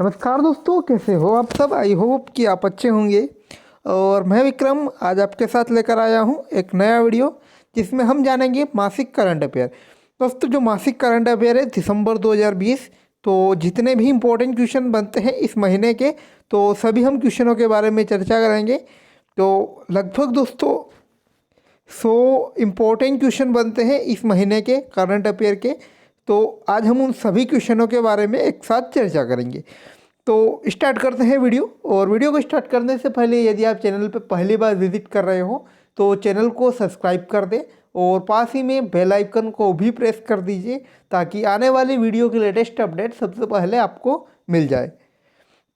नमस्कार दोस्तों, कैसे हो आप सब। आई होप कि आप अच्छे होंगे। और मैं विक्रम आज आपके साथ लेकर आया हूँ एक नया वीडियो जिसमें हम जानेंगे मासिक करंट अफेयर। दोस्तों, जो मासिक करंट अफेयर है दिसंबर 2020, तो जितने भी इम्पोर्टेंट क्वेश्चन बनते हैं इस महीने के, तो सभी हम क्वेश्चनों के बारे में चर्चा करेंगे। तो लगभग दोस्तों 100 इम्पोर्टेंट क्वेश्चन बनते हैं इस महीने के करंट अफेयर के। तो आज हम उन सभी क्वेश्चनों के बारे में एक साथ चर्चा करेंगे। तो स्टार्ट करते हैं वीडियो। और वीडियो को स्टार्ट करने से पहले यदि आप चैनल पर पहली बार विजिट कर रहे हो तो चैनल को सब्सक्राइब कर दें और पास ही में बेल आइकन को भी प्रेस कर दीजिए ताकि आने वाली वीडियो की लेटेस्ट अपडेट सबसे पहले आपको मिल जाए।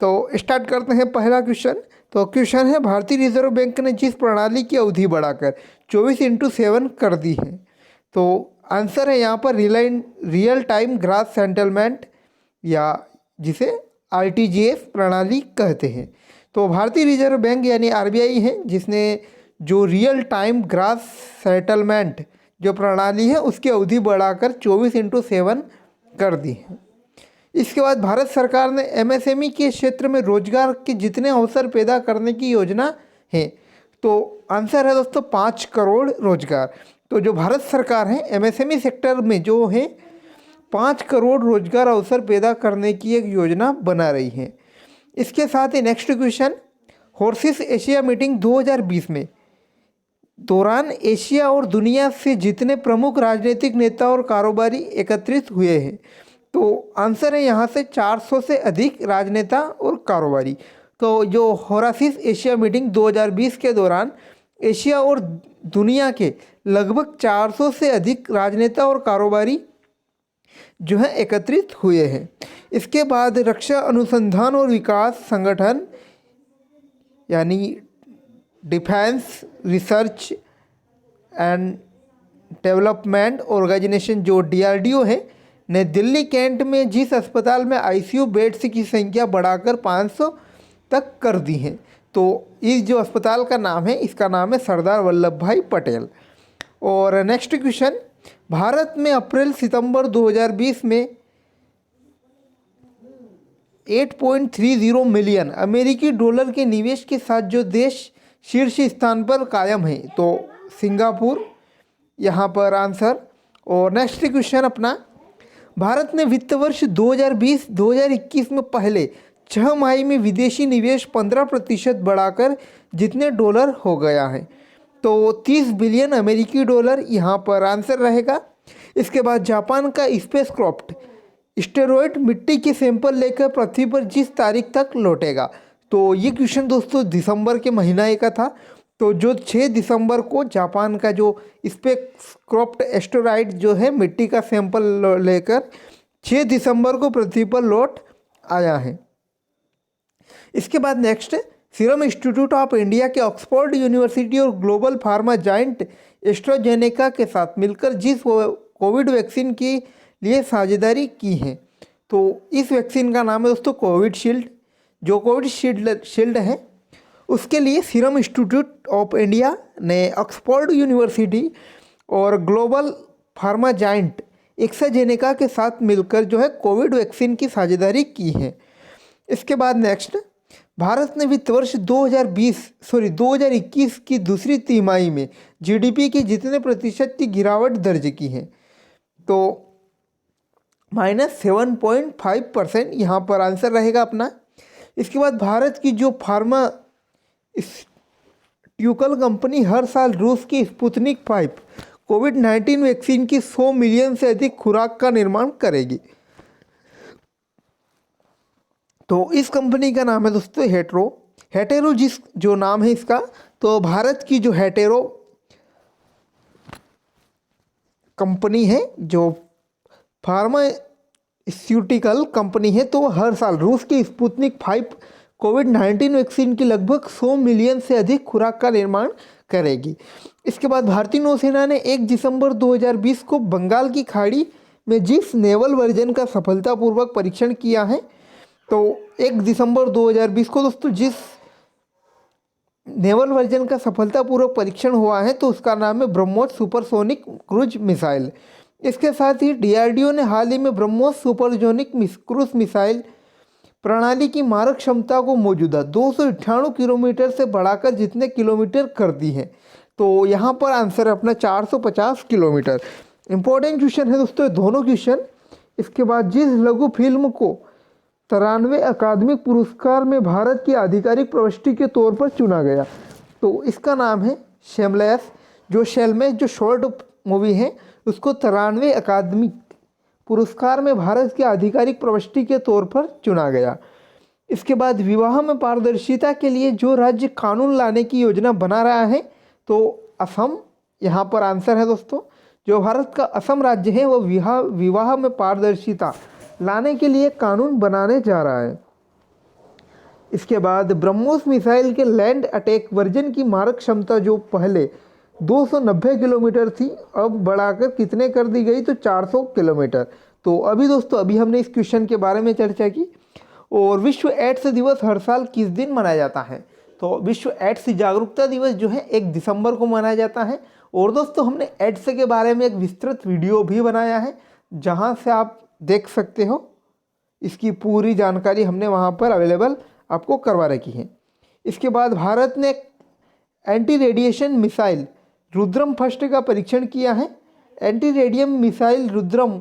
तो स्टार्ट करते हैं पहला क्वेश्चन। तो क्वेश्चन है, भारतीय रिजर्व बैंक ने जिस प्रणाली की अवधि बढ़ाकर 24/7 कर दी है। तो आंसर है यहाँ पर रियल टाइम ग्रास सेटलमेंट, या जिसे आरटीजीएस प्रणाली कहते हैं। तो भारतीय रिजर्व बैंक यानी आरबीआई है जिसने जो रियल टाइम ग्रास सेटलमेंट जो प्रणाली है उसकी अवधि बढ़ाकर 24/7 कर दी है। इसके बाद भारत सरकार ने एमएसएमई के क्षेत्र में रोजगार के जितने अवसर पैदा करने की योजना है। तो आंसर है दोस्तों 5 करोड़ रोजगार। तो जो भारत सरकार है एमएसएमई सेक्टर में जो है 5 करोड़ रोजगार अवसर पैदा करने की एक योजना बना रही है। इसके साथ ही नेक्स्ट क्वेश्चन, हॉर्सिस एशिया मीटिंग 2020 में दौरान एशिया और दुनिया से जितने प्रमुख राजनीतिक नेता और कारोबारी एकत्रित हुए हैं। तो आंसर है यहाँ से 400 से अधिक राजनेता और कारोबारी। तो जो होरासिस एशिया मीटिंग 2020 के दौरान एशिया और दुनिया के लगभग 400 से अधिक राजनेता और कारोबारी जो है एकत्रित हुए हैं। इसके बाद रक्षा अनुसंधान और विकास संगठन यानी defence research and development organisation जो डीआरडीओ है ने दिल्ली कैंट में जिस अस्पताल में आईसीयू बेड्स की संख्या बढ़ाकर 500 तक कर दी है। तो इस जो अस्पताल का नाम है इसका नाम है सरदार वल्लभ भाई पटेल। और नेक्स्ट क्वेश्चन, भारत में अप्रैल सितंबर 2020 में 8.30 मिलियन अमेरिकी डॉलर के निवेश के साथ जो देश शीर्ष स्थान पर कायम है। तो सिंगापुर यहाँ पर आंसर। और नेक्स्ट क्वेश्चन अपना, भारत ने वित्त वर्ष 2020-2021 में पहले 6 माह में विदेशी निवेश 15% बढ़ाकर जितने डॉलर हो गया है। तो 30 बिलियन अमेरिकी डॉलर यहाँ पर आंसर रहेगा। इसके बाद जापान का स्पेसक्राफ्ट स्टेरॉयड मिट्टी के सैंपल लेकर पृथ्वी पर जिस तारीख तक लौटेगा। तो ये क्वेश्चन दोस्तों दिसंबर के महीना का था। तो जो 6 दिसंबर को जापान का जो स्पेसक्राफ्ट एस्टेरॉयड जो है मिट्टी का सैंपल लेकर 6 दिसंबर को पृथ्वी पर लौट आया है। इसके बाद next, serum institute of India के ऑक्सफोर्ड यूनिवर्सिटी और ग्लोबल फार्मा जाइंट एस्ट्राजेनेका के साथ मिलकर जिस कोविड वैक्सीन के लिए साझेदारी की है। तो इस वैक्सीन का नाम है दोस्तों कोविशील्ड। जो कोविशील्ड है उसके लिए सीरम इंस्टीट्यूट ऑफ इंडिया ने ऑक्सफोर्ड यूनिवर्सिटी और ग्लोबल फार्मा जाइंट एस्ट्राजेनेका के साथ मिलकर जो है कोविड वैक्सीन की साझेदारी की है। इसके बाद नेक्स्ट, भारत ने वित्त वर्ष 2021 की दूसरी तिमाही में जीडीपी की जितने प्रतिशत की गिरावट दर्ज की है। तो -7.5% यहाँ पर आंसर रहेगा अपना। इसके बाद भारत की जो फार्मास्यूटिकल कंपनी हर साल रूस की स्पुतनिक 5 कोविड-19 वैक्सीन की 100 मिलियन से अधिक खुराक का निर्माण करेगी। तो इस कंपनी का नाम है दोस्तों हेटेरो जिस जो नाम है इसका। तो भारत की जो हेटेरो कंपनी है जो फार्मास्यूटिकल कंपनी है, तो हर साल रूस की स्पुतनिक 5 कोविड-19 वैक्सीन की लगभग 100 मिलियन से अधिक खुराक का निर्माण करेगी। इसके बाद भारतीय नौसेना ने 1 दिसंबर 2020 को बंगाल की खाड़ी में जिस नेवल वर्जन का सफलतापूर्वक परीक्षण किया है। तो 1 दिसंबर 2020 को दोस्तों जिस नेवल वर्जन का सफलतापूर्वक परीक्षण हुआ है तो उसका नाम है ब्रह्मोस सुपरसोनिक क्रूज मिसाइल। इसके साथ ही डीआरडीओ ने हाल ही में ब्रह्मोस सुपरसोनिक क्रूज मिसाइल प्रणाली की मारक क्षमता को मौजूदा 298 किलोमीटर से बढ़ाकर जितने किलोमीटर कर दी है। तो यहाँ पर आंसर है अपना 450 किलोमीटर। इंपॉर्टेंट क्वेश्चन है दोस्तों दोनों क्वेश्चन। इसके बाद जिस लघु फिल्म को 93वें अकादमिक पुरस्कार में भारत की आधिकारिक प्रविष्टि के तौर पर चुना गया, तो इसका नाम है शेमलेस। जो शेमलेस जो शॉर्ट मूवी है उसको 93वें अकादमिक पुरस्कार में भारत की आधिकारिक प्रविष्टि के तौर पर चुना गया। इसके बाद विवाह में पारदर्शिता के लिए जो राज्य कानून लाने की योजना बना रहा है, तो असम यहाँ पर आंसर है दोस्तों। जो भारत का असम राज्य है वो विवाह में पारदर्शिता लाने के लिए कानून बनाने जा रहा है। इसके बाद ब्रह्मोस मिसाइल के लैंड अटैक वर्जन की मारक क्षमता जो पहले 290 किलोमीटर थी, अब बढ़ाकर कितने कर दी गई, तो 400 किलोमीटर। तो अभी दोस्तों अभी हमने इस क्वेश्चन के बारे में चर्चा की। और विश्व एड्स दिवस हर साल किस दिन मनाया जाता है, तो विश्व एड्स जागरूकता दिवस जो है 1 दिसंबर को मनाया जाता है। और दोस्तों हमने एड्स के बारे में एक विस्तृत वीडियो भी बनाया है, जहां से आप देख सकते हो। इसकी पूरी जानकारी हमने वहां पर अवेलेबल आपको करवा रखी है। इसके बाद भारत ने anti radiation missile Rudram first का परीक्षण किया है। एंटी रेडियम मिसाइल रुद्रम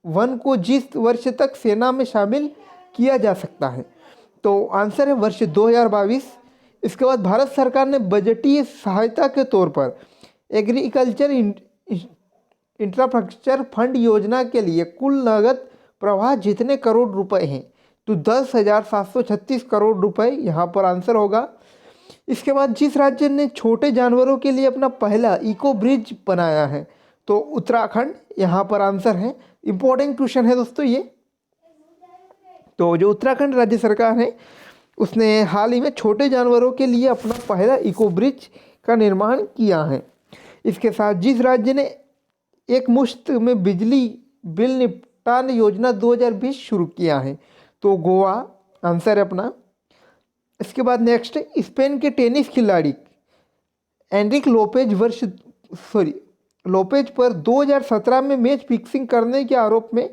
1 को जिस वर्ष तक सेना में शामिल किया जा सकता है, तो आंसर है वर्ष 2022। इसके बाद भारत सरकार ने बजटीय सहायता के तौर पर एग्रीकल्चर इंफ्रास्ट्रक्चर फंड योजना के लिए कुल नगद प्रवाह जितने करोड़ रुपए हैं, तो 10,736 करोड़ रुपए यहाँ पर आंसर होगा। इसके बाद जिस राज्य ने छोटे जानवरों के लिए अपना पहला इको ब्रिज बनाया है, तो उत्तराखंड यहाँ पर आंसर है। इंपॉर्टेंट क्वेश्चन है दोस्तों ये। तो जो उत्तराखंड राज्य सरकार है उसने हाल ही में छोटे जानवरों के लिए अपना पहला इको ब्रिज का निर्माण किया है। इसके साथ जिस राज्य ने एक मुश्त में बिजली बिल निपटान योजना 2020 शुरू किया है, तो गोवा आंसर है अपना। इसके बाद नेक्स्ट स्पेन के टेनिस खिलाड़ी एनरिक लोपेज पर 2017 में मैच फिक्सिंग करने के आरोप में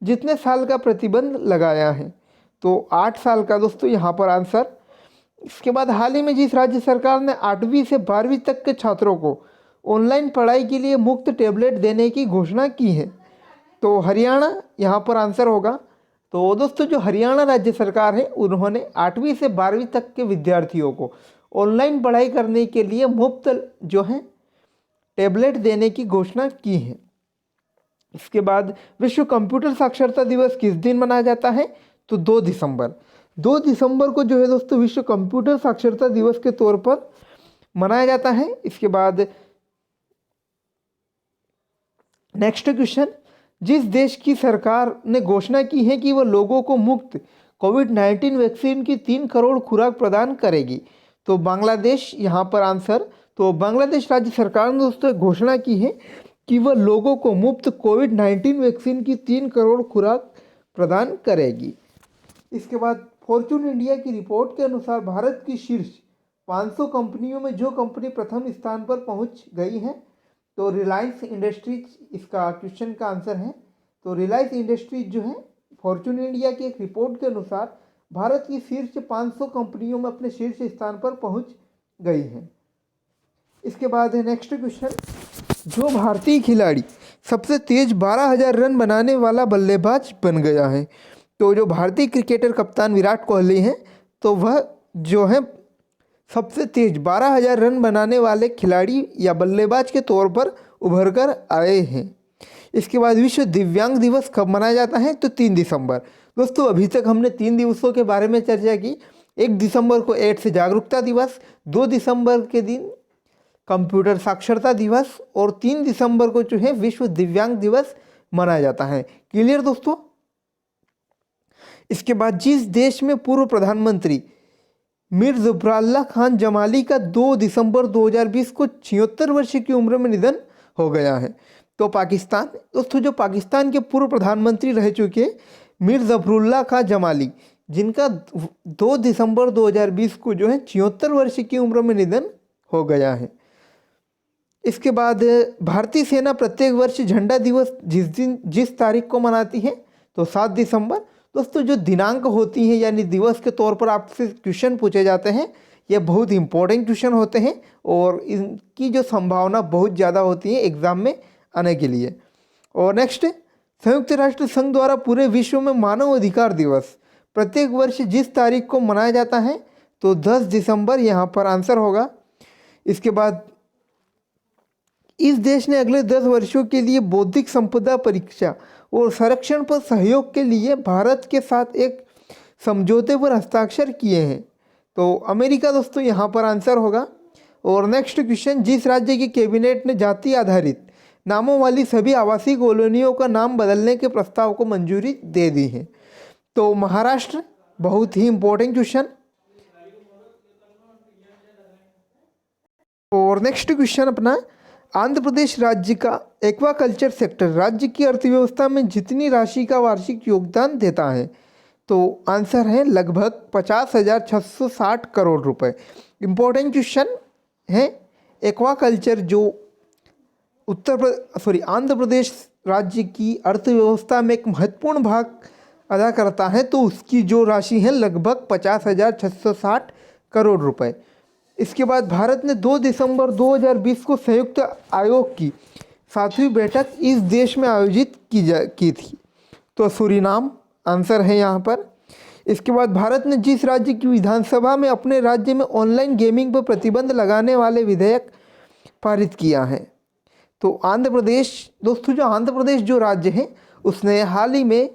जितने साल का प्रतिबंध लगाया है, तो 8 साल का दोस्तों यहाँ पर आंसर। इसके बाद हाल ही में जिस राज्य सरकार ने 8वीं से 12वीं तक के छात्रों को ऑनलाइन पढ़ाई के लिए मुफ्त टैबलेट देने की घोषणा की है, तो हरियाणा यहाँ पर आंसर होगा। तो दोस्तों जो हरियाणा राज्य सरकार है उन्होंने 8वीं से 12वीं तक के विद्यार्थियों को ऑनलाइन पढ़ाई करने के लिए मुफ्त जो है टैबलेट देने की घोषणा की है। इसके बाद विश्व कंप्यूटर साक्षरता दिवस किस दिन मनाया जाता है, तो 2 दिसंबर। 2 दिसंबर को जो है दोस्तों विश्व कंप्यूटर साक्षरता दिवस के तौर पर मनाया जाता है। इसके बाद नेक्स्ट क्वेश्चन, जिस देश की सरकार ने घोषणा की है कि वह लोगों को मुफ्त कोविड-19 वैक्सीन की 3 करोड़ खुराक प्रदान करेगी, तो बांग्लादेश यहाँ पर आंसर। तो बांग्लादेश राज्य सरकार ने दोस्तों घोषणा की है कि वह लोगों को मुफ्त कोविड-19 वैक्सीन की 3 करोड़ खुराक प्रदान करेगी। इसके बाद फॉर्च्यून इंडिया की रिपोर्ट के अनुसार भारत की शीर्ष 500 कंपनियों में जो कंपनी प्रथम स्थान पर पहुंच गई है, तो रिलायंस इंडस्ट्रीज इसका क्वेश्चन का आंसर है। तो रिलायंस इंडस्ट्रीज जो है फॉर्च्यून इंडिया की एक रिपोर्ट के अनुसार भारत की शीर्ष 500 कंपनियों में अपने शीर्ष स्थान पर पहुंच गई है। इसके बाद है नेक्स्ट क्वेश्चन, जो भारतीय खिलाड़ी सबसे तेज 12,000 रन बनाने वाला बल्लेबाज बन गया है, तो जो भारतीय क्रिकेटर कप्तान विराट कोहली हैं, तो वह जो है सबसे तेज 12,000 रन बनाने वाले खिलाड़ी या बल्लेबाज के तौर पर उभर कर आए हैं। इसके बाद विश्व दिव्यांग दिवस कब मनाया जाता है, तो 3 दिसंबर। दोस्तों अभी तक हमने 3 दिवसों के बारे में चर्चा की। 1 दिसंबर को एड्स जागरूकता दिवस, 2 दिसंबर के दिन कंप्यूटर साक्षरता दिवस और 3 दिसंबर को जो है विश्व दिव्यांग दिवस मनाया जाता है। क्लियर दोस्तों। इसके बाद जिस देश में पूर्व प्रधानमंत्री मीर ज़फ़रुल्लाह खान जमाली का 2 दिसंबर 2020 को 76 वर्ष की उम्र में निधन हो गया है, तो पाकिस्तान। दोस्तों जो पाकिस्तान के पूर्व प्रधानमंत्री रह चुके मीर ज़फ़रुल्लाह खान जमाली, जिनका 2 दिसंबर 2020 को जो है 76 वर्ष की उम्र में निधन हो गया है। इसके बाद भारतीय सेना प्रत्येक वर्ष झंडा दिवस जिस तारीख को मनाती है, तो 7 दिसंबर। दोस्तों जो दिनांक होती हैं यानी दिवस के तौर पर आपसे क्वेश्चन पूछे जाते हैं, ये बहुत इंपॉर्टेंट क्वेश्चन होते हैं और इनकी जो संभावना बहुत ज़्यादा होती है एग्ज़ाम में आने के लिए। और नेक्स्ट, संयुक्त राष्ट्र संघ द्वारा पूरे विश्व में मानव अधिकार दिवस प्रत्येक वर्ष जिस तारीख को मनाया जाता है, तो 10 दिसंबर यहाँ पर आंसर होगा। इसके बाद इस देश ने अगले 10 वर्षों के लिए बौद्धिक संपदा परीक्षा और संरक्षण पर सहयोग के लिए भारत के साथ एक समझौते पर हस्ताक्षर किए हैं, तो अमेरिका दोस्तों यहाँ पर आंसर होगा। और नेक्स्ट क्वेश्चन, जिस राज्य की कैबिनेट ने जाति आधारित नामों वाली सभी आवासीय कॉलोनियों का नाम बदलने के प्रस्ताव को मंजूरी दे दी है, तो महाराष्ट्र। बहुत ही इंपॉर्टेंट क्वेश्चन। और नेक्स्ट क्वेश्चन अपना, आंध्र प्रदेश राज्य का एक्वाकल्चर सेक्टर राज्य की अर्थव्यवस्था में जितनी राशि का वार्षिक योगदान देता है, तो आंसर है लगभग 50,660 करोड़ रुपए। इंपॉर्टेंट क्वेश्चन है। एक्वाकल्चर जो आंध्र प्रदेश राज्य की अर्थव्यवस्था में एक महत्वपूर्ण भाग अदा करता है, तो उसकी जो राशि है लगभग 50,660 करोड़ रुपए। इसके बाद भारत ने 2 दिसंबर 2020 को संयुक्त आयोग की 7वीं बैठक इस देश में आयोजित की थी, तो सूरीनाम आंसर है यहाँ पर। इसके बाद भारत ने जिस राज्य की विधानसभा में अपने राज्य में ऑनलाइन गेमिंग पर प्रतिबंध लगाने वाले विधेयक पारित किया है, तो आंध्र प्रदेश। दोस्तों जो आंध्र प्रदेश जो राज्य है उसने हाल ही में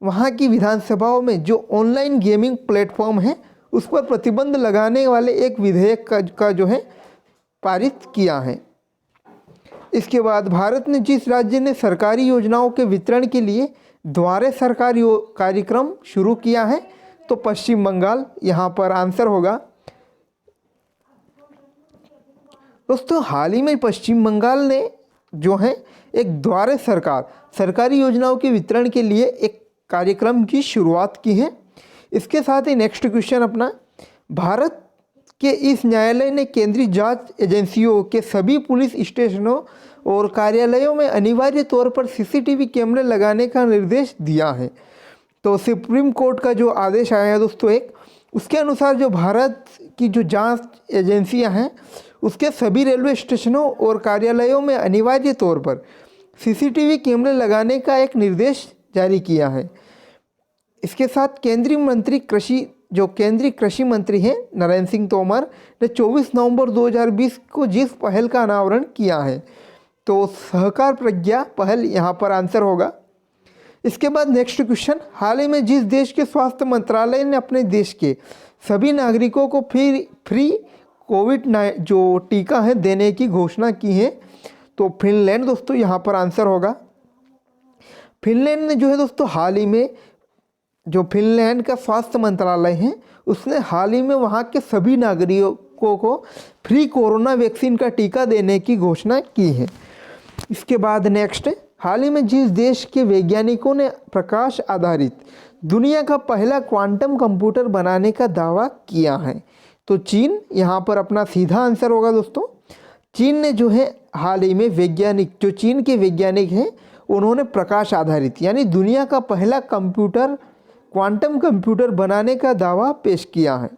वहाँ की विधानसभाओं में जो ऑनलाइन गेमिंग प्लेटफॉर्म है उस पर प्रतिबंध लगाने वाले एक विधेयक का जो है पारित किया है। इसके बाद भारत ने जिस राज्य ने सरकारी योजनाओं के वितरण के लिए द्वारे सरकार कार्यक्रम शुरू किया है, तो पश्चिम बंगाल यहाँ पर आंसर होगा। दोस्तों हाल ही में पश्चिम बंगाल ने जो है एक द्वारे सरकारी योजनाओं के वितरण के लिए एक कार्यक्रम की शुरुआत की है। इसके साथ ही नेक्स्ट क्वेश्चन अपना, भारत के इस न्यायालय ने केंद्रीय जांच एजेंसियों के सभी पुलिस स्टेशनों और कार्यालयों में अनिवार्य तौर पर सीसीटीवी कैमरे लगाने का निर्देश दिया है, तो सुप्रीम कोर्ट का जो आदेश आया है दोस्तों एक, उसके अनुसार जो भारत की जो जांच एजेंसियां हैं उसके सभी रेलवे स्टेशनों और कार्यालयों में अनिवार्य तौर पर सीसीटीवी कैमरे लगाने का एक निर्देश जारी किया है। इसके साथ केंद्रीय कृषि मंत्री हैं नरेंद्र सिंह तोमर ने 24 नवंबर 2020 को जिस पहल का अनावरण किया है, तो सहकार प्रज्ञा पहल यहाँ पर आंसर होगा। इसके बाद नेक्स्ट क्वेश्चन, हाल ही में जिस देश के स्वास्थ्य मंत्रालय ने अपने देश के सभी नागरिकों को फ्री कोविड जो टीका है देने की घोषणा की है, तो फिनलैंड दोस्तों यहाँ पर आंसर होगा। फिनलैंड ने जो है दोस्तों हाल ही में जो फिनलैंड का स्वास्थ्य मंत्रालय है उसने हाल ही में वहाँ के सभी नागरिकों को फ्री कोरोना वैक्सीन का टीका देने की घोषणा की है। इसके बाद नेक्स्ट, हाल ही में जिस देश के वैज्ञानिकों ने प्रकाश आधारित दुनिया का पहला क्वांटम कंप्यूटर बनाने का दावा किया है, तो चीन यहाँ पर अपना सीधा आंसर होगा दोस्तों। चीन ने जो है हाल ही में चीन के वैज्ञानिक हैं उन्होंने प्रकाश आधारित यानी दुनिया का पहला क्वांटम कंप्यूटर बनाने का दावा पेश किया है।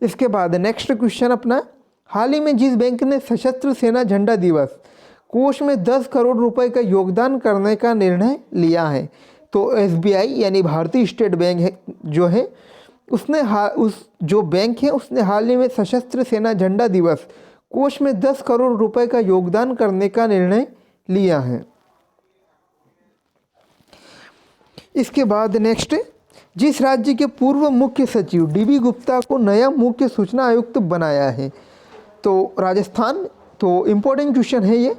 इसके बाद नेक्स्ट क्वेश्चन अपना, हाल ही में जिस बैंक ने सशस्त्र सेना झंडा दिवस कोष में 10 करोड़ रुपए का योगदान करने का निर्णय लिया है, तो SBI यानी भारतीय स्टेट बैंक है जो है उसने जो बैंक है उसने हाल ही में सशस्त्र सेना झंडा दिवस कोष में 10 करोड़ रुपए का योगदान करने का निर्णय लिया है। इसके बाद नेक्स्ट, जिस राज्य के पूर्व मुख्य सचिव DB गुप्ता को नया मुख्य सूचना आयुक्त बनाया है, तो राजस्थान। तो इम्पोर्टेंट क्वेश्चन है ये।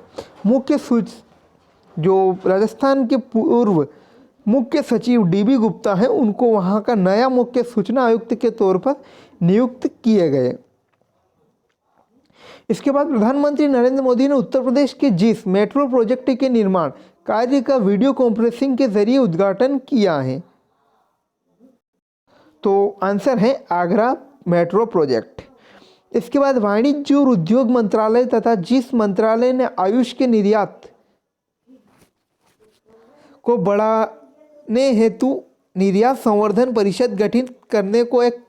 जो राजस्थान के पूर्व मुख्य सचिव DB गुप्ता हैं उनको वहाँ का नया मुख्य सूचना आयुक्त के तौर पर नियुक्त किए गए। इसके बाद प्रधानमंत्री नरेंद्र मोदी ने उत्तर प्रदेश के जिस मेट्रो प्रोजेक्ट के निर्माण कार्य का वीडियो कॉन्फ्रेंसिंग के जरिए उद्घाटन किया है, तो आंसर है आगरा मेट्रो प्रोजेक्ट। इसके बाद वाणिज्य और उद्योग मंत्रालय तथा जिस मंत्रालय ने आयुष के निर्यात को बढ़ाने हेतु निर्यात संवर्धन परिषद गठित करने को एक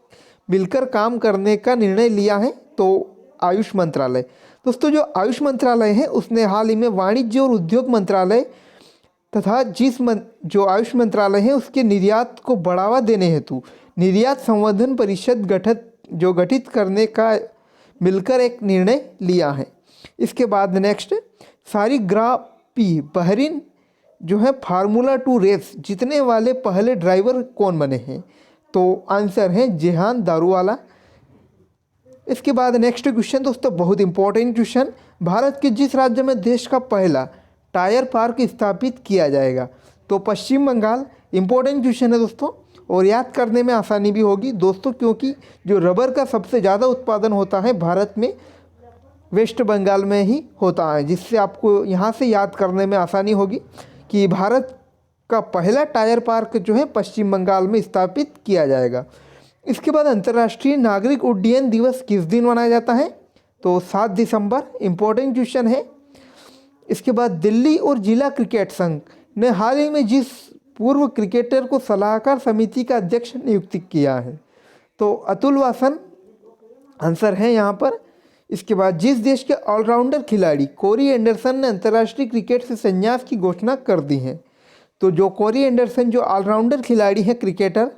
मिलकर काम करने का निर्णय लिया है? तो आयुष मंत्रालय। दोस्तों जो आयुष मंत्रालय है उसने हाल ही में वाणिज्य और उद्योग मंत्रालय तथा जो आयुष मंत्रालय है उसके निर्यात को बढ़ावा देने हेतु निर्यात संवर्धन परिषद गठित करने का मिलकर एक निर्णय लिया है। इसके बाद नेक्स्ट, सारिग्राफी बहरीन जो है फार्मूला 2 रेस जीतने वाले पहले ड्राइवर कौन बने हैं? तो आंसर है जेहान दारूवाला। इसके बाद नेक्स्ट क्वेश्चन दोस्तों बहुत इंपॉर्टेंट क्वेश्चन, भारत के जिस राज्य में देश का पहला टायर पार्क स्थापित किया जाएगा? तो पश्चिम बंगाल। इंपॉर्टेंट क्वेश्चन है दोस्तों और याद करने में आसानी भी होगी दोस्तों, क्योंकि जो रबर का सबसे ज़्यादा उत्पादन होता है भारत में वेस्ट बंगाल में ही होता है, जिससे आपको यहाँ से याद करने में आसानी होगी कि भारत का पहला टायर पार्क जो है पश्चिम बंगाल में स्थापित किया जाएगा। इसके बाद अंतर्राष्ट्रीय नागरिक उड्डयन दिवस किस दिन मनाया जाता है? तो 7 दिसंबर। इंपॉर्टेंट क्वेश्चन है। इसके बाद दिल्ली और जिला क्रिकेट संघ ने हाल ही में जिस पूर्व क्रिकेटर को सलाहकार समिति का अध्यक्ष नियुक्त किया है? तो अतुल वासन आंसर है यहाँ पर। इसके बाद जिस देश के ऑलराउंडर खिलाड़ी कोरी एंडरसन ने अंतर्राष्ट्रीय क्रिकेट से संन्यास की घोषणा कर दी है? तो जो कोरी एंडरसन जो ऑलराउंडर खिलाड़ी है क्रिकेटर,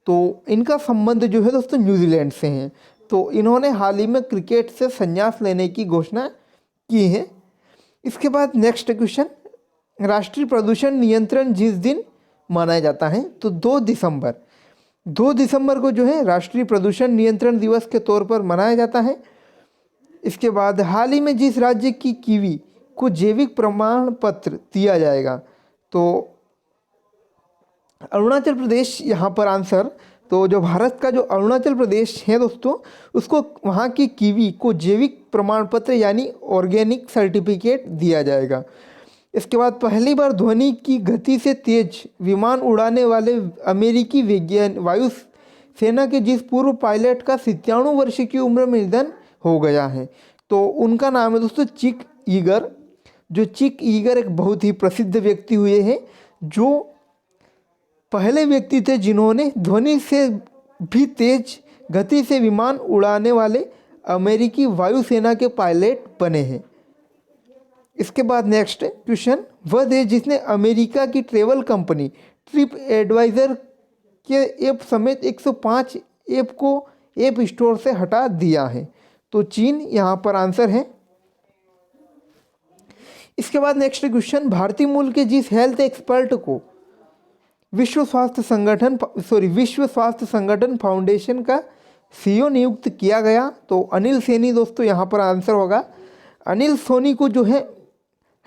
तो इनका संबंध जो है दोस्तों न्यूजीलैंड से हैं। तो इन्होंने हाल ही में क्रिकेट से संन्यास लेने की घोषणा की है। इसके बाद नेक्स्ट क्वेश्चन, राष्ट्रीय प्रदूषण नियंत्रण जिस दिन मनाया जाता है? तो 2 दिसंबर। 2 दिसंबर को जो है राष्ट्रीय प्रदूषण नियंत्रण दिवस के तौर पर मनाया जाता है। इसके बाद हाल ही में जिस राज्य की कीवी को जैविक प्रमाण पत्र दिया जाएगा? तो अरुणाचल प्रदेश यहाँ पर आंसर। तो जो भारत का जो अरुणाचल प्रदेश है दोस्तों, उसको वहाँ की कीवी को जैविक प्रमाण पत्र यानी ऑर्गेनिक सर्टिफिकेट दिया जाएगा। इसके बाद पहली बार ध्वनि की गति से तेज विमान उड़ाने वाले अमेरिकी वायु सेना के जिस पूर्व पायलट का 97 वर्ष की उम्र में निधन हो गया है, तो उनका नाम है दोस्तों चिक ईगर। जो चिक ईगर एक बहुत ही प्रसिद्ध व्यक्ति हुए हैं, जो पहले व्यक्ति थे जिन्होंने ध्वनि से भी तेज गति से विमान उड़ाने वाले अमेरिकी वायुसेना के पायलट बने हैं। इसके बाद नेक्स्ट क्वेश्चन, वह देश जिसने अमेरिका की ट्रैवल कंपनी ट्रिप एडवाइजर के ऐप समेत 105 ऐप को ऐप स्टोर से हटा दिया है? तो चीन यहाँ पर आंसर है। इसके बाद नेक्स्ट क्वेश्चन, भारतीय मूल के जिस हेल्थ एक्सपर्ट को विश्व स्वास्थ्य संगठन फाउंडेशन का सीईओ नियुक्त किया गया? तो अनिल सैनी दोस्तों यहाँ पर आंसर होगा। अनिल सोनी को जो है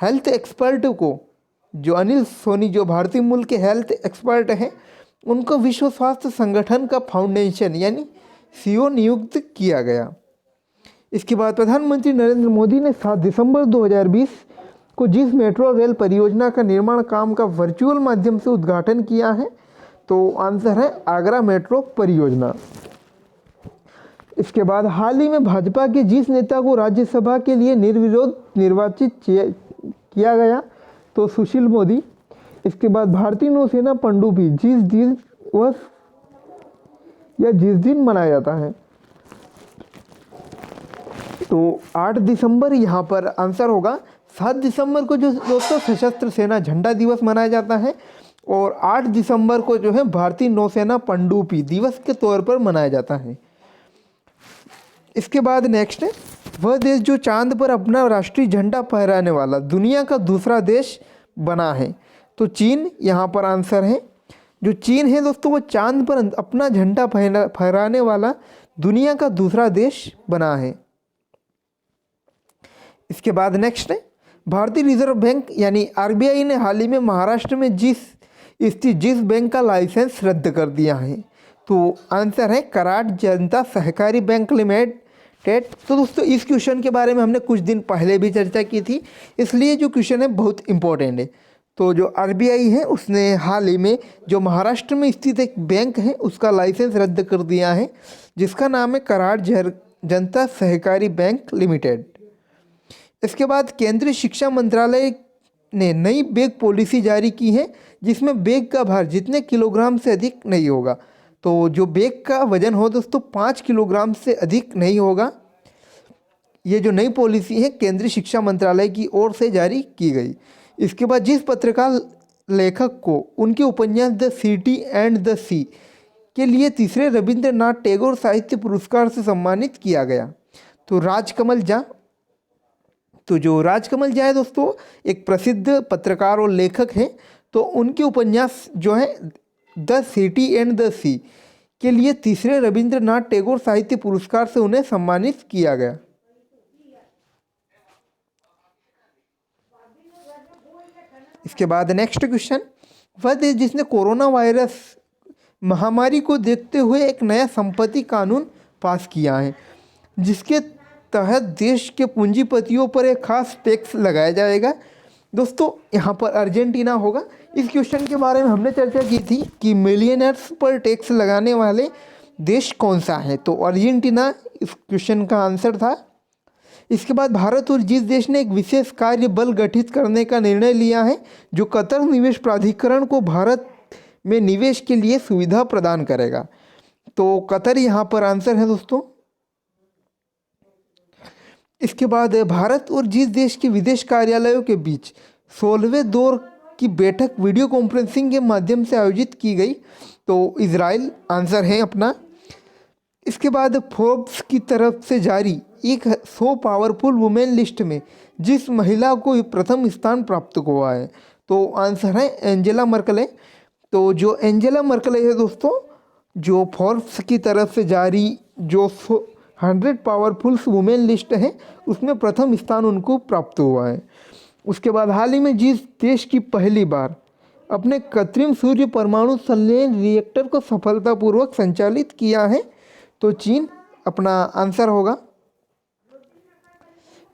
हेल्थ एक्सपर्ट को, जो अनिल सोनी जो भारतीय मूल के हेल्थ एक्सपर्ट हैं, उनको विश्व स्वास्थ्य संगठन का फाउंडेशन यानी सीईओ नियुक्त किया गया। इसके बाद प्रधानमंत्री नरेंद्र मोदी ने 7 दिसंबर 2020 को जिस मेट्रो रेल परियोजना का निर्माण काम का वर्चुअल माध्यम से उद्घाटन किया है? तो आंसर है आगरा मेट्रो परियोजना। इसके बाद हाल ही में भाजपा के जिस नेता को राज्यसभा के लिए निर्विरोध निर्वाचित किया गया? तो सुशील मोदी। इसके बाद भारतीय नौसेना पनडुब्बी जिस दिन मनाया जाता है? तो 8 दिसंबर यहाँ पर आंसर होगा। 7 दिसंबर को जो दोस्तों सशस्त्र सेना झंडा दिवस मनाया जाता है और 8 दिसंबर को जो है भारतीय नौसेना पनडुब्बी दिवस के तौर पर मनाया जाता है। इसके बाद नेक्स्ट, वह देश जो चांद पर अपना राष्ट्रीय झंडा फहराने वाला दुनिया का दूसरा देश बना है? तो चीन यहाँ पर आंसर है। जो चीन है दोस्तों वो चांद पर अपना झंडा फहराने वाला दुनिया का दूसरा देश बना है। इसके बाद नेक्स्ट है, भारतीय रिजर्व बैंक यानी आरबीआई ने हाल ही में महाराष्ट्र में जिस बैंक का लाइसेंस रद्द कर दिया है? तो आंसर है कराड जनता सहकारी बैंक लिमिटेड। तो दोस्तों इस क्वेश्चन के बारे में हमने कुछ दिन पहले भी चर्चा की थी, इसलिए जो क्वेश्चन है बहुत इंपॉर्टेंट है। तो जो आरबीआई है उसने हाल ही में जो महाराष्ट्र में स्थित एक बैंक है उसका लाइसेंस रद्द कर दिया है, जिसका नाम है कराड जनता सहकारी बैंक लिमिटेड। इसके बाद केंद्रीय शिक्षा मंत्रालय ने नई बैग पॉलिसी जारी की है, जिसमें बैग का भार जितने किलोग्राम से अधिक नहीं होगा। तो जो बैग का वजन हो दोस्तों 5 किलोग्राम से अधिक नहीं होगा। ये जो नई पॉलिसी है केंद्रीय शिक्षा मंत्रालय की ओर से जारी की गई। इसके बाद जिस पत्रकार लेखक को उनके उपन्यास द सिटी एंड द सी के लिए तीसरे रविंद्रनाथ टैगोर साहित्य पुरस्कार से सम्मानित किया गया, तो राजकमल झा। तो जो राजकमल झा है दोस्तों एक प्रसिद्ध पत्रकार और लेखक हैं। तो उनके उपन्यास जो है द सिटी एंड द सी के लिए तीसरे रविंद्रनाथ टैगोर साहित्य पुरस्कार से उन्हें सम्मानित किया गया। इसके बाद नेक्स्ट क्वेश्चन, वह देश जिसने कोरोना वायरस महामारी को देखते हुए एक नया संपत्ति कानून पास किया है, जिसके तहत देश के पूंजीपतियों पर एक खास टैक्स लगाया जाएगा। दोस्तों यहाँ पर अर्जेंटीना होगा। इस क्वेश्चन के बारे में हमने चर्चा की थी कि मिलियनर्स पर टैक्स लगाने वाले देश कौन सा है, तो अर्जेंटीना इस क्वेश्चन का आंसर था। इसके बाद भारत और जिस देश ने एक विशेष कार्य बल गठित करने का निर्णय लिया है, जो कतर निवेश प्राधिकरण को भारत में निवेश के लिए सुविधा प्रदान करेगा, तो कतर यहाँ पर आंसर है दोस्तों। इसके बाद भारत और जिस देश के विदेश कार्यालयों के बीच 16वें दौर की बैठक वीडियो कॉन्फ्रेंसिंग के माध्यम से आयोजित की गई, तो इजराइल आंसर है अपना। इसके बाद फोर्ब्स की तरफ से जारी एक 100 पावरफुल वुमेन लिस्ट में जिस महिला को प्रथम स्थान प्राप्त हुआ है, तो आंसर है एंजेला मर्केल। तो जो एंजेला मर्केल है दोस्तों, जो फोर्ब्स की तरफ से जारी जो 100 पावरफुल वुमेन लिस्ट है उसमें प्रथम स्थान उनको प्राप्त हुआ है। उसके बाद हाल ही में जिस देश की पहली बार अपने कृत्रिम सूर्य परमाणु संलयन रिएक्टर को सफलतापूर्वक संचालित किया है, तो चीन अपना आंसर होगा।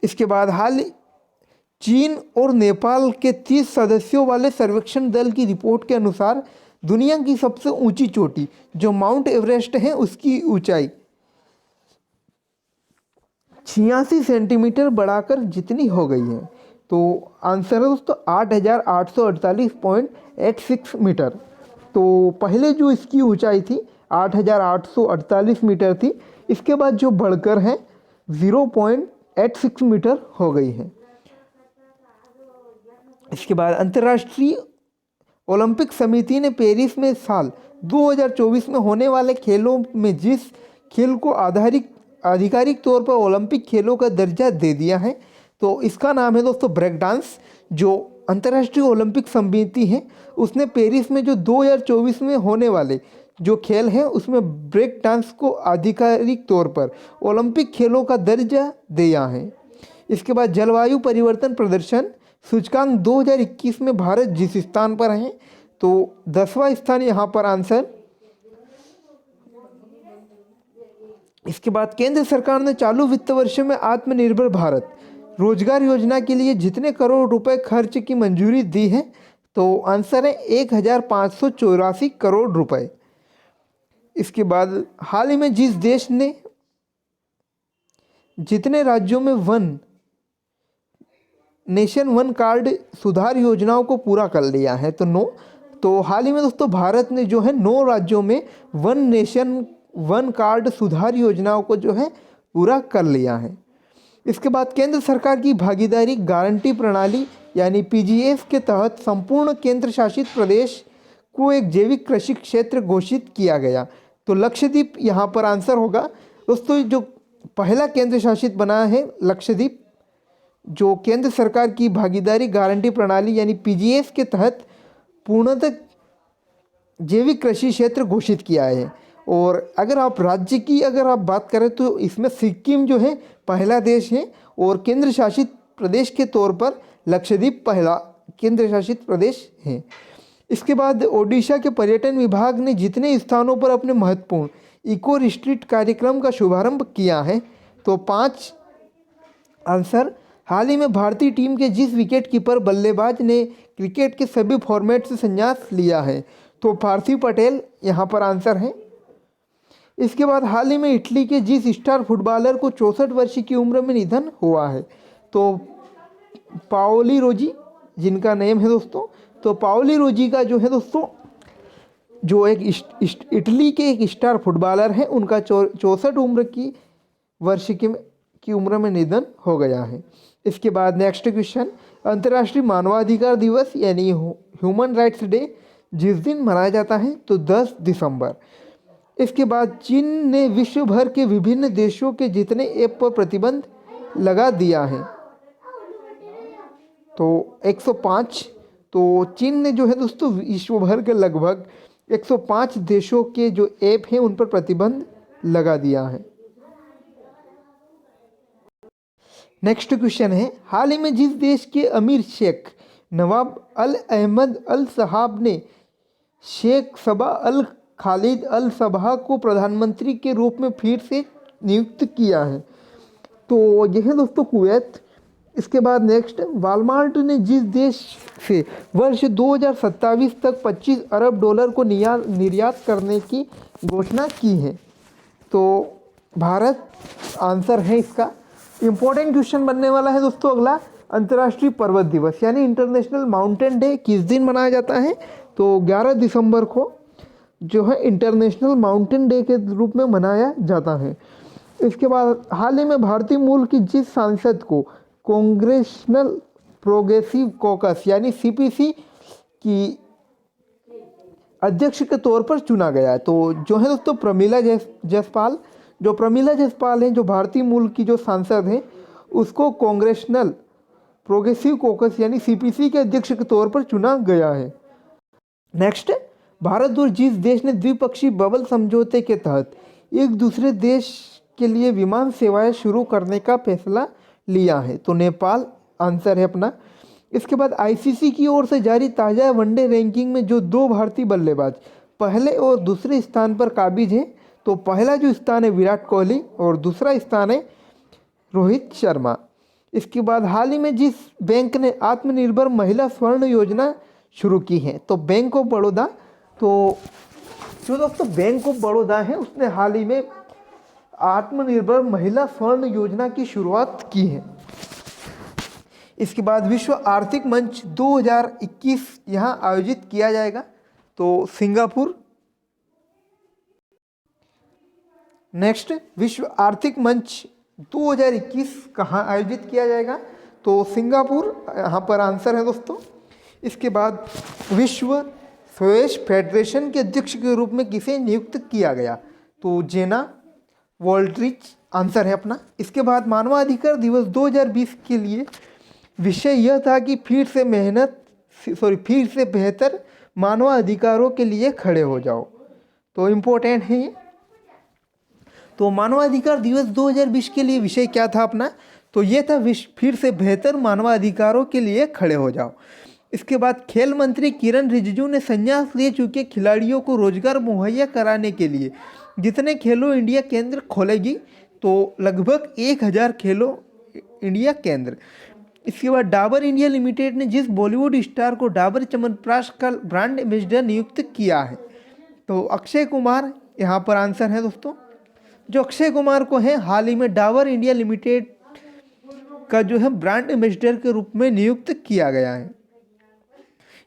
इसके बाद चीन और नेपाल के 30 सदस्यों वाले सर्वेक्षण दल की रिपोर्ट के अनुसार दुनिया की सबसे ऊंची चोटी जो माउंट एवरेस्ट है उसकी ऊंचाई 86 सेंटीमीटर बढ़ाकर जितनी हो गई है, तो आंसर है दोस्तों 8,848.86 मीटर। तो पहले जो इसकी ऊंचाई थी 8,848 मीटर थी, इसके बाद जो बढ़कर है 0.86 मीटर हो गई है। इसके बाद अंतर्राष्ट्रीय ओलंपिक समिति ने पेरिस में साल 2024 में होने वाले खेलों में जिस खेल को आधिकारिक तौर पर ओलंपिक खेलों का दर्जा दे दिया है, तो इसका नाम है दोस्तों ब्रेक डांस। जो अंतर्राष्ट्रीय ओलंपिक समिति है उसने पेरिस में जो 2024 में होने वाले जो खेल हैं उसमें ब्रेक डांस को आधिकारिक तौर पर ओलंपिक खेलों का दर्जा दिया है। इसके बाद जलवायु परिवर्तन प्रदर्शन सूचकांक 2021 में भारत जिस स्थान पर है, तो 10वां स्थान यहाँ पर आंसर। इसके बाद केंद्र सरकार ने चालू वित्त वर्ष में आत्मनिर्भर भारत रोजगार योजना के लिए जितने करोड़ रुपए खर्च की मंजूरी दी है, तो आंसर है 1,584 करोड़ रुपए। इसके बाद हाल ही में जिस देश ने जितने राज्यों में नेशन वन कार्ड सुधार योजनाओं को पूरा कर लिया है, तो 9। तो हाल ही में दोस्तों भारत ने जो है 9 राज्यों में वन नेशन वन कार्ड सुधार योजनाओं को जो है पूरा कर लिया है। इसके बाद केंद्र सरकार की भागीदारी गारंटी प्रणाली यानी पीजीएफ के तहत संपूर्ण केंद्र शासित प्रदेश को एक जैविक कृषि क्षेत्र घोषित किया गया, तो लक्षद्वीप यहाँ पर आंसर होगा। दोस्तों जो पहला केंद्र शासित बना है लक्षद्वीप, जो केंद्र सरकार की भागीदारी गारंटी प्रणाली यानी पीजीएफ के तहत पूर्णतः जैविक कृषि क्षेत्र घोषित किया है। और अगर आप राज्य की बात करें तो इसमें सिक्किम जो है पहला देश है और केंद्र शासित प्रदेश के तौर पर लक्षद्वीप पहला केंद्र शासित प्रदेश है। इसके बाद ओडिशा के पर्यटन विभाग ने जितने स्थानों पर अपने महत्वपूर्ण इको रिट्रीट कार्यक्रम का शुभारंभ किया है, तो 5 आंसर। हाल ही में भारतीय टीम के जिस विकेट कीपर बल्लेबाज ने क्रिकेट के सभी फॉर्मेट से संन्यास लिया है, तो पार्थिव पटेल यहाँ पर आंसर है। इसके बाद हाल ही में इटली के जिस स्टार फुटबॉलर को 64 वर्ष की उम्र में निधन हुआ है, तो पाओली रोजी जिनका नेम है दोस्तों, तो पाओली रोजी का जो है दोस्तों, जो एक इटली के एक स्टार फुटबॉलर हैं, उनका 64 उम्र की वर्ष की उम्र में निधन हो गया है। इसके बाद नेक्स्ट क्वेश्चन, अंतर्राष्ट्रीय मानवाधिकार दिवस यानी ह्यूमन राइट्स डे जिस दिन मनाया जाता है तो 10 दिसंबर। इसके बाद चीन ने विश्व भर के विभिन्न देशों के जितने ऐप पर प्रतिबंध लगा दिया है तो 105। तो चीन ने जो है दोस्तों विश्व भर के लगभग 105 देशों के जो ऐप हैं उन पर प्रतिबंध लगा दिया है। नेक्स्ट क्वेश्चन है, हाल ही में जिस देश के अमीर शेख नवाब अल अहमद अल सहाब ने शेख सबा अल खालिद अल सबा को प्रधानमंत्री के रूप में फिर से नियुक्त किया है तो यह है दोस्तों कुवैत। इसके बाद नेक्स्ट, वालमार्ट ने जिस देश से वर्ष 2027 तक $25 अरब को निर्यात करने की घोषणा की है तो भारत आंसर है इसका। इम्पोर्टेंट क्वेश्चन बनने वाला है दोस्तों अगला, अंतर्राष्ट्रीय पर्वत दिवस यानी इंटरनेशनल माउंटेन डे किस दिन मनाया जाता है तो 11 दिसंबर को जो है इंटरनेशनल माउंटेन डे के रूप में मनाया जाता है। इसके बाद हाल ही में भारतीय मूल की जिस सांसद को कांग्रेशनल प्रोग्रेसिव कॉकस यानी सीपीसी की अध्यक्ष के तौर पर चुना गया तो जो है दोस्तों प्रमिला जयसवाल। जो प्रमिला जयसवाल हैं, जो भारतीय मूल की जो सांसद हैं, उसको कांग्रेशनल प्रोग्रेसिव कॉकस यानी सीपीसी के अध्यक्ष के तौर पर चुना गया है। नेक्स्ट, भारत और जिस देश ने द्विपक्षीय बबल समझौते के तहत एक दूसरे देश के लिए विमान सेवाएं शुरू करने का फैसला लिया है तो नेपाल आंसर है अपना। इसके बाद आईसीसी की ओर से जारी ताज़ा वनडे रैंकिंग में जो 2 भारतीय बल्लेबाज पहले और दूसरे स्थान पर काबिज हैं तो पहला जो स्थान है विराट कोहली और दूसरा स्थान है रोहित शर्मा। इसके बाद हाल ही में जिस बैंक ने आत्मनिर्भर महिला स्वर्ण योजना शुरू की है तो बैंक ऑफ बड़ौदा। तो जो दोस्तों बैंक ऑफ बड़ौदा है उसने हाल ही में आत्मनिर्भर महिला स्वर्ण योजना की शुरुआत की है। इसके बाद विश्व आर्थिक मंच 2021 यहाँ आयोजित किया जाएगा तो सिंगापुर। नेक्स्ट, विश्व आर्थिक मंच 2021 कहाँ आयोजित किया जाएगा तो सिंगापुर यहाँ पर आंसर है दोस्तों। इसके बाद विश्व स्क्वैश फेडरेशन के अध्यक्ष के रूप में किसे नियुक्त किया गया तो जेना वॉल्ट्रिच आंसर है अपना। इसके बाद मानवाधिकार दिवस 2020 के लिए विषय यह था कि फिर से बेहतर मानवाधिकारों के लिए खड़े हो जाओ तो इम्पोर्टेंट है ये। तो मानवाधिकार दिवस 2020 के लिए विषय क्या था अपना तो ये था फिर से बेहतर मानवाधिकारों के लिए खड़े हो जाओ। इसके बाद खेल मंत्री किरण रिजिजू ने संन्यास ले चुके खिलाड़ियों को रोजगार मुहैया कराने के लिए जितने खेलो इंडिया केंद्र खोलेगी तो लगभग 1000 खेलो इंडिया केंद्र। इसके बाद डाबर इंडिया लिमिटेड ने जिस बॉलीवुड स्टार को डाबर च्यवनप्राश का ब्रांड एम्बेसडर नियुक्त किया है तो अक्षय कुमार यहाँ पर आंसर है दोस्तों। जो अक्षय कुमार को है हाल ही में डाबर इंडिया लिमिटेड का जो है ब्रांड एम्बेसडर के रूप में नियुक्त किया गया है।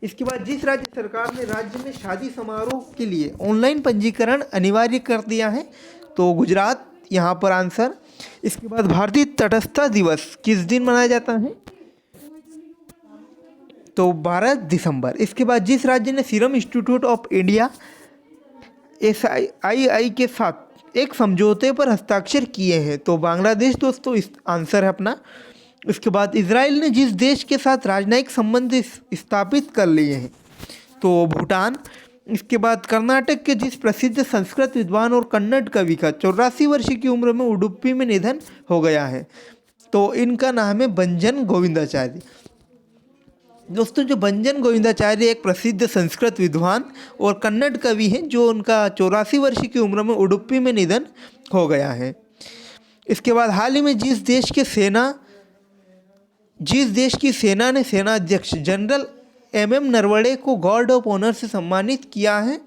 इसके बाद जिस राज्य सरकार ने राज्य में शादी समारोह के लिए ऑनलाइन पंजीकरण अनिवार्य कर दिया है तो गुजरात यहाँ पर आंसर। इसके बाद भारतीय तटस्थता दिवस किस दिन मनाया जाता है तो 12 दिसंबर। इसके बाद जिस राज्य ने serum institute of India SII के साथ एक समझौते पर हस्ताक्षर किए हैं तो बांग्लादेश दोस्तों इस आंसर है अपना। इसके बाद इजराइल ने जिस देश के साथ राजनयिक संबंध स्थापित कर लिए हैं तो भूटान। इसके बाद कर्नाटक के जिस प्रसिद्ध संस्कृत विद्वान और कन्नड़ कवि का 84 वर्ष की उम्र में उडुपी में निधन हो गया है तो इनका नाम है भंजन गोविंदाचार्य। दोस्तों जो भंजन गोविंदाचार्य एक प्रसिद्ध संस्कृत विद्वान और कन्नड़ कवि हैं जो उनका 84 वर्ष की उम्र में उडुपी में निधन हो गया है। इसके बाद हाल ही में जिस देश की सेना ने सेनाध्यक्ष जनरल MM नरवणे को गार्ड ऑफ ऑनर से सम्मानित किया है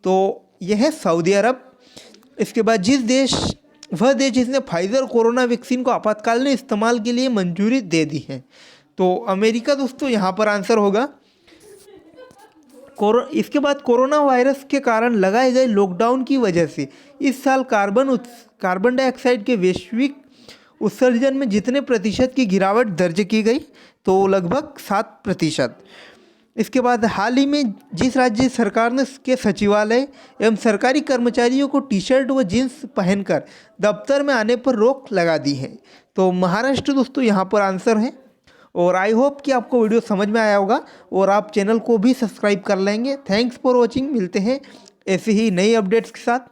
तो यह है सऊदी अरब। इसके बाद वह देश जिसने फाइजर कोरोना वैक्सीन को आपातकालीन इस्तेमाल के लिए मंजूरी दे दी है तो अमेरिका दोस्तों यहाँ पर आंसर होगा। इसके बाद कोरोना वायरस के कारण लगाए गए लॉकडाउन की वजह से इस साल कार्बन डाइऑक्साइड के वैश्विक उत्सर्जन में जितने प्रतिशत की गिरावट दर्ज की गई, तो लगभग 7%। इसके बाद हाल ही में जिस राज्य सरकार ने के सचिवालय एवं सरकारी कर्मचारियों को टी शर्ट व जींस पहनकर दफ्तर में आने पर रोक लगा दी है, तो महाराष्ट्र दोस्तों यहाँ पर आंसर है। और आई होप कि आपको वीडियो समझ में आया होगा और आप चैनल को भी सब्सक्राइब कर लेंगे। Thanks for watching. मिलते हैं ऐसे ही नई अपडेट्स के साथ।